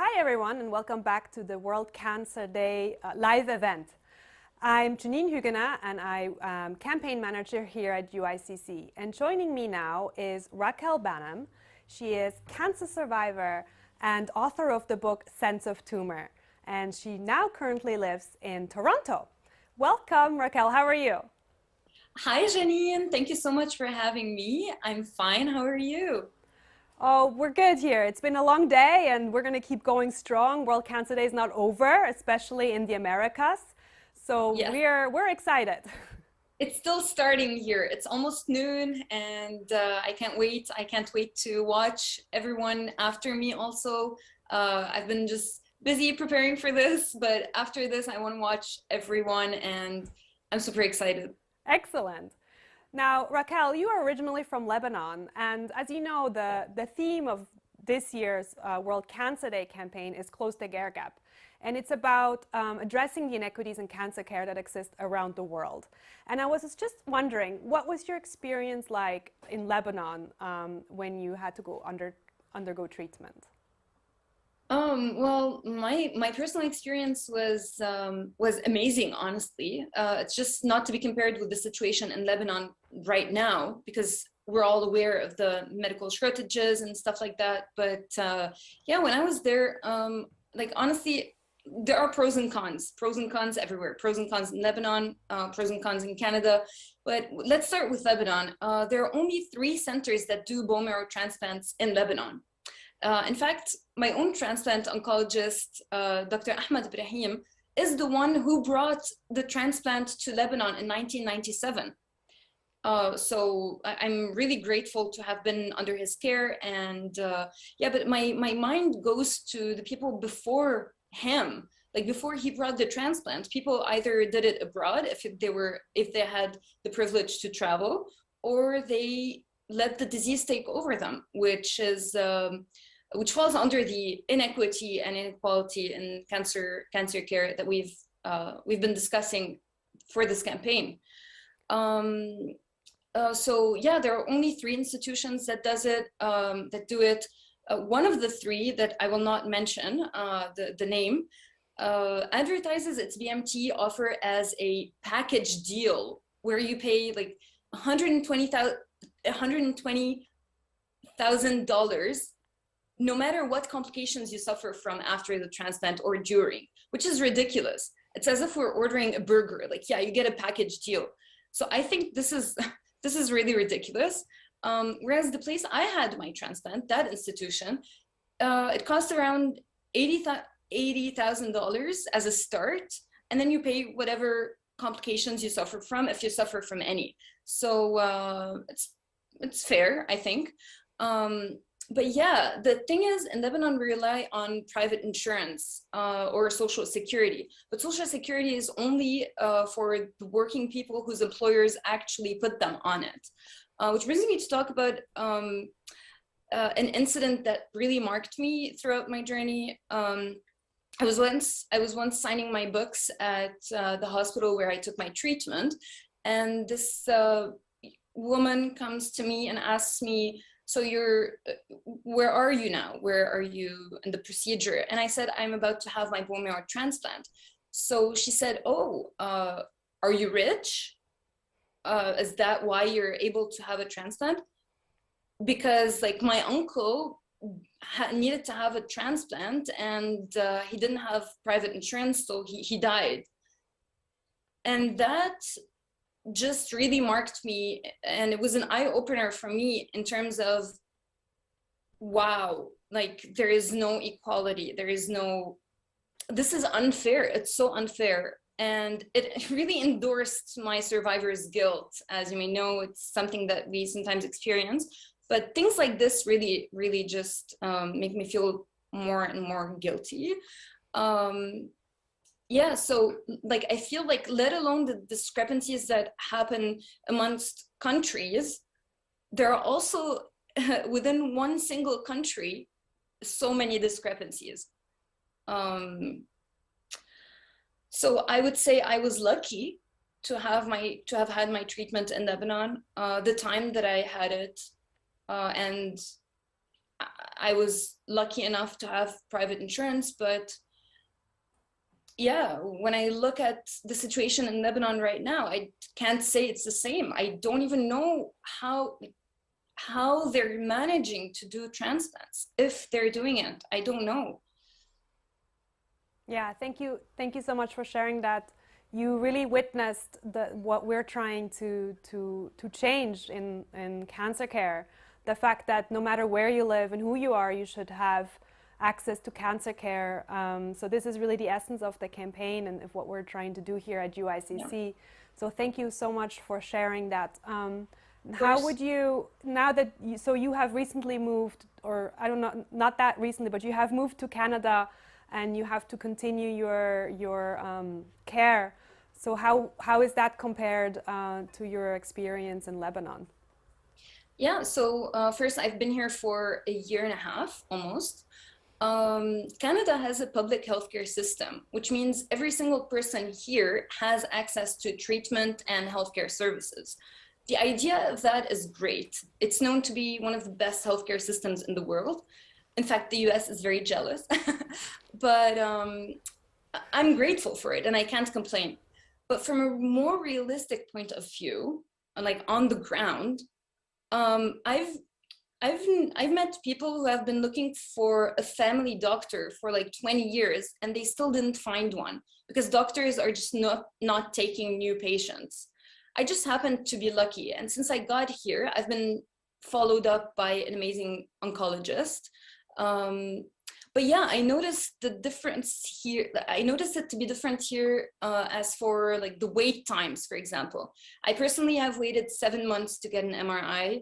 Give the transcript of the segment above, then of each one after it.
Hi everyone and welcome back to the World Cancer Day live event. I'm Janine Huguenot and I am campaign manager here at UICC. And joining me now is Raquel Bahnam. She is cancer survivor and author of the book Sense of Tumor. And she now currently lives in Toronto. Welcome Raquel, how are you? Hi, Janine. Thank you so much for having me. I'm fine. How are you? Oh, we're good here. It's been a long day and we're going to keep going strong. World Cancer Day is not over, especially in the Americas. So Yes, we're excited. it's still starting here. It's almost noon, and I can't wait. I can't wait to watch everyone after me also. I've been just busy preparing for this, but after this, I want to watch everyone, and I'm super excited. Excellent. Now, Raquel, you are originally from Lebanon, and as you know, the theme of this year's World Cancer Day campaign is Close the Care Gap. And it's about addressing the inequities in cancer care that exist around the world. And I was just wondering, what was your experience like in Lebanon when you had to undergo treatment? Well, my personal experience was amazing, honestly. It's just not to be compared with the situation in Lebanon right now, because we're all aware of the medical shortages and stuff like that. But yeah, when I was there, like honestly, there are pros and cons everywhere. Pros and cons in Lebanon, pros and cons in Canada. But let's start with Lebanon. There are only 3 centers that do bone marrow transplants in Lebanon. In fact, my own transplant oncologist, Dr. Ahmed Ibrahim, is the one who brought the transplant to Lebanon in 1997. So I'm really grateful to have been under his care. And yeah, but my mind goes to the people before him. Like before he brought the transplant, people either did it abroad if they had the privilege to travel, or they let the disease take over them, which falls under the inequity and inequality in cancer care that we've been discussing for this campaign. Um, so yeah, there are only 3 institutions that do it. One of the 3 that I will not mention the name advertises its BMT offer as a package deal where you pay like $120,000 no matter what complications you suffer from after the transplant or during, which is ridiculous. It's as if we're ordering a burger. Like, yeah, you get a package deal. So I think this is this is really ridiculous. Whereas the place I had my transplant, that institution, it cost around $80,000 as a start, and then you pay whatever complications you suffer from, if you suffer from any. So it's fair, I think. Um, but yeah, the thing is, in Lebanon, we rely on private insurance or social security. But social security is only for the working people whose employers actually put them on it. Which brings me to talk about an incident that really marked me throughout my journey. I was once signing my books at the hospital where I took my treatment, and this woman comes to me and asks me, so where are you now? Where are you in the procedure? And I said, I'm about to have my bone marrow transplant. So she said, oh, are you rich? Is that why you're able to have a transplant? Because like my uncle needed to have a transplant, and he didn't have private insurance, so he died. And that just really marked me, and it was an eye-opener for me in terms of, wow, like there is no equality, this is unfair, it's so unfair. And it really endorsed my survivor's guilt. As you may know, it's something that we sometimes experience, but things like this really just make me feel more and more guilty. um, yeah, so like I feel like, let alone the discrepancies that happen amongst countries, there are also within one single country so many discrepancies. um, so I would say I was lucky to have had my treatment in Lebanon, the time that I had it, and I was lucky enough to have private insurance, but yeah, when I look at the situation in Lebanon right now, I can't say it's the same. I don't even know how they're managing to do transplants, if they're doing it. I don't know. Yeah, thank you. Thank you so much for sharing that. You really witnessed what we're trying to change in cancer care. The fact that no matter where you live and who you are, you should have access to cancer care. So this is really the essence of the campaign and of what we're trying to do here at UICC. Yeah. So thank you so much for sharing that. Of How course. would you, now that so you have recently moved, or I don't know, not that recently, but you have moved to Canada and you have to continue your care. So how is that compared to your experience in Lebanon? Yeah, so first, I've been here for a year and a half almost. Canada has a public healthcare system, which means every single person here has access to treatment and healthcare services. The idea of that is great. It's known to be one of the best healthcare systems in the world. In fact, the US is very jealous, but I'm grateful for it and I can't complain. But from a more realistic point of view, like on the ground, um, I've I've I've met people who have been looking for a family doctor for like 20 years and they still didn't find one because doctors are just not taking new patients. I just happened to be lucky, and since I got here, I've been followed up by an amazing oncologist. Um, but yeah, I noticed the difference here. I noticed it to be different here as for like the wait times, for example. I personally have waited 7 months to get an MRI,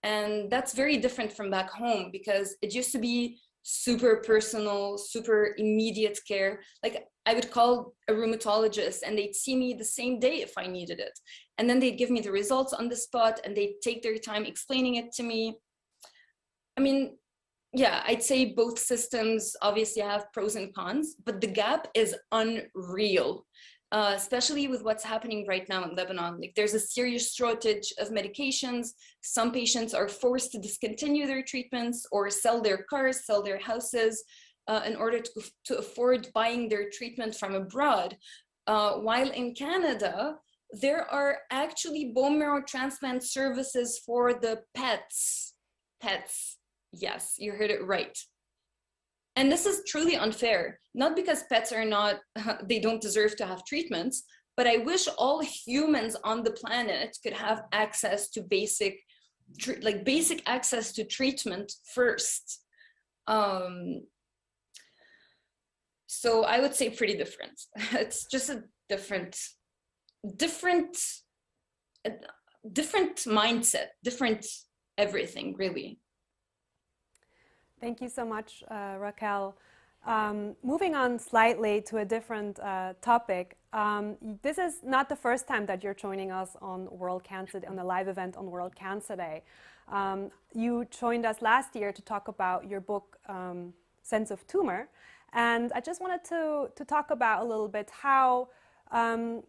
and that's very different from back home because it used to be super personal, super immediate care. Like I would call a rheumatologist and they'd see me the same day if I needed it. And then they'd give me the results on the spot and they'd take their time explaining it to me. I mean, yeah, I'd say both systems obviously have pros and cons, but the gap is unreal, especially with what's happening right now in Lebanon. Like there's a serious shortage of medications. Some patients are forced to discontinue their treatments or sell their cars, sell their houses in order to afford buying their treatment from abroad. While in Canada, there are actually bone marrow transplant services for the pets. Pets. Yes, you heard it right. And this is truly unfair, not because pets are not, they don't deserve to have treatments, but I wish all humans on the planet could have access to basic access to treatment first. Um, so I would say pretty different. It's just a different, different mindset, different everything, really. Thank you so much, Raquel. Moving on slightly to a different topic, this is not the first time that you're joining us on World Cancer on a live event on World Cancer Day. You joined us last year to talk about your book, Sense of Tumor, and I just wanted to talk about a little bit how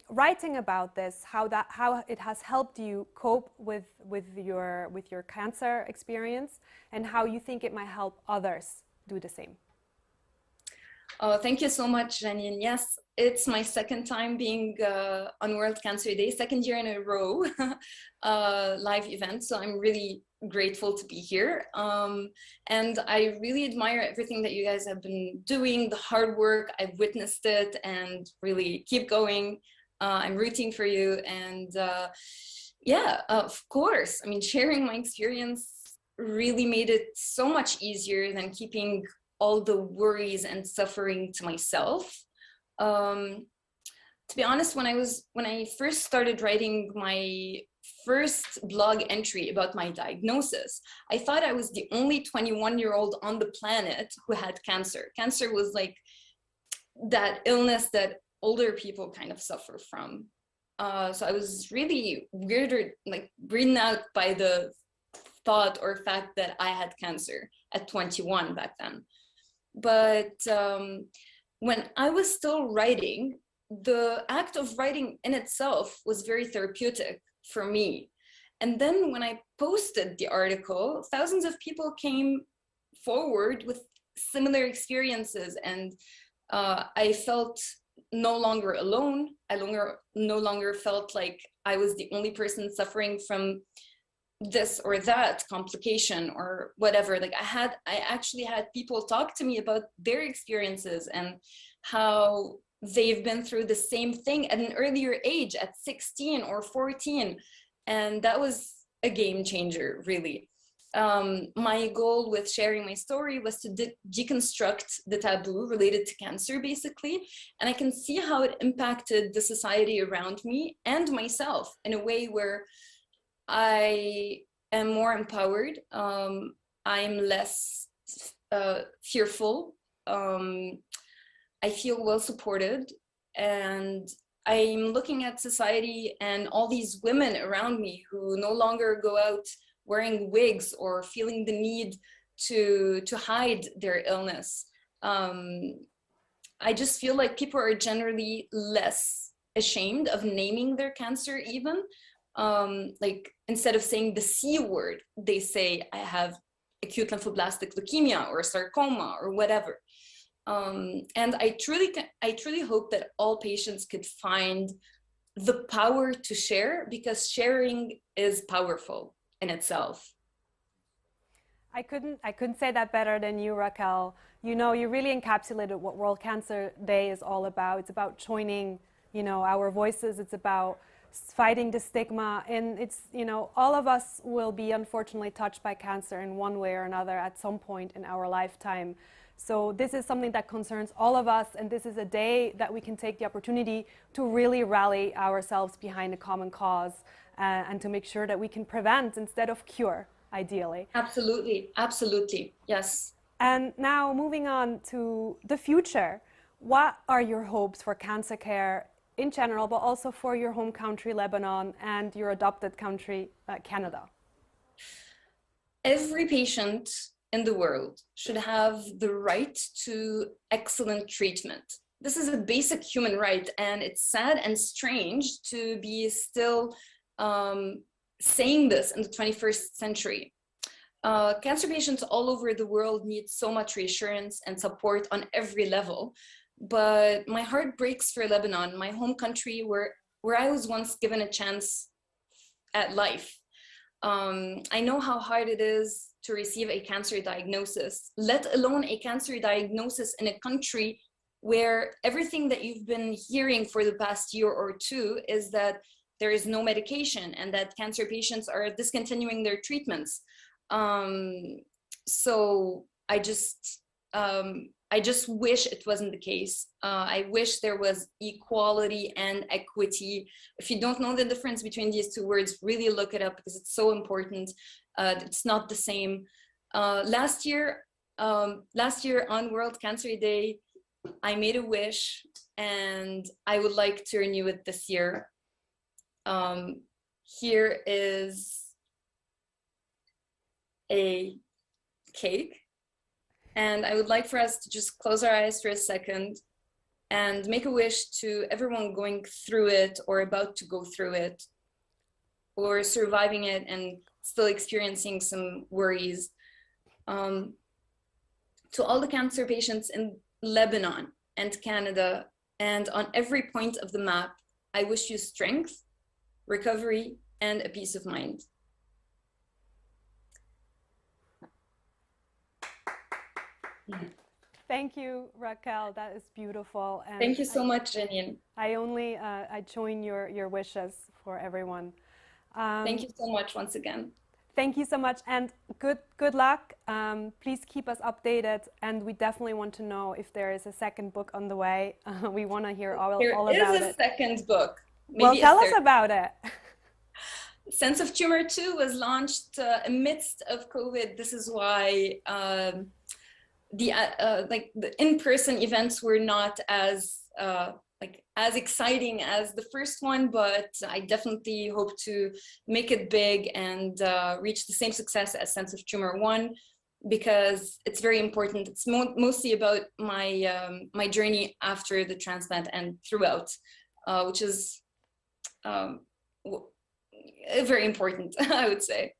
writing about this, how it has helped you cope with your cancer experience, and how you think it might help others do the same. Oh, thank you so much, Janine. Yes, it's my second time being on World Cancer Day, second year in a row live event. So I'm really grateful to be here. And I really admire everything that you guys have been doing, the hard work. I've witnessed it and really keep going. I'm rooting for you. And yeah, of course, I mean, sharing my experience really made it so much easier than keeping all the worries and suffering to myself. To be honest, when I first started writing my first blog entry about my diagnosis, I thought I was the only 21-year-old on the planet who had cancer. Cancer was like that illness that older people kind of suffer from. So I was really weirded out by the thought or fact that I had cancer at 21 back then. But when I was still writing, the act of writing in itself was very therapeutic for me. And then when I posted the article, thousands of people came forward with similar experiences, and I felt no longer alone. I no longer felt like I was the only person suffering from this or that complication or whatever. Like I actually had people talk to me about their experiences and how they've been through the same thing at an earlier age, at 16 or 14. And that was a game changer, really. My goal with sharing my story was to deconstruct the taboo related to cancer, basically. And I can see how it impacted the society around me and myself in a way where I am more empowered. I'm less fearful. I feel well supported, and I'm looking at society and all these women around me who no longer go out wearing wigs or feeling the need to hide their illness. I just feel like people are generally less ashamed of naming their cancer even. Like instead of saying the C word, they say, I have acute lymphoblastic leukemia or sarcoma or whatever. And I truly hope that all patients could find the power to share, because sharing is powerful in itself. I couldn't say that better than you, Raquel. You know, you really encapsulated what World Cancer Day is all about. It's about joining, you know, our voices. It's about fighting the stigma, and it's, you know, all of us will be unfortunately touched by cancer in one way or another at some point in our lifetime. So this is something that concerns all of us, and this is a day that we can take the opportunity to really rally ourselves behind a common cause, and to make sure that we can prevent instead of cure, ideally. Absolutely, absolutely, yes. And now moving on to the future, what are your hopes for cancer care in general, but also for your home country, Lebanon, and your adopted country, Canada? Every patient in the world should have the right to excellent treatment. This is a basic human right, and it's sad and strange to be still saying this in the 21st century. Cancer patients all over the world need so much reassurance and support on every level. But my heart breaks for Lebanon, my home country, where I was once given a chance at life. I know how hard it is to receive a cancer diagnosis, let alone a cancer diagnosis in a country where everything that you've been hearing for the past year or two is that there is no medication and that cancer patients are discontinuing their treatments. So I just wish it wasn't the case. I wish there was equality and equity. If you don't know the difference between these two words, really look it up, because it's so important. It's not the same. Last year on World Cancer Day, I made a wish, and I would like to renew it this year. Here is a cake. And I would like for us to just close our eyes for a second and make a wish to everyone going through it or about to go through it or surviving it and still experiencing some worries. To all the cancer patients in Lebanon and Canada and on every point of the map, I wish you strength, recovery, and a peace of mind. Thank you, Raquel. That is beautiful. And thank you so much, Janine. I join your wishes for everyone. Thank you so much once again. Thank you so much, and good luck. Please keep us updated, and we definitely want to know if there is a second book on the way. We want to hear all about it. There is a second book. Maybe well, tell us about it. Sense of Tumor 2 was launched amidst of COVID. This is why the in-person events were not as exciting as the first one, but I definitely hope to make it big and reach the same success as Sense of Tumor 1, because it's very important. It's mostly about my journey after the transplant and throughout, which is very important, I would say.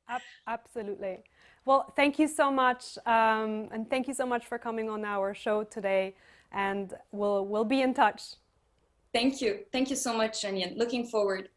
Absolutely. Well, thank you so much, and thank you so much for coming on our show today. And we'll be in touch. Thank you so much, Jenny. Looking forward.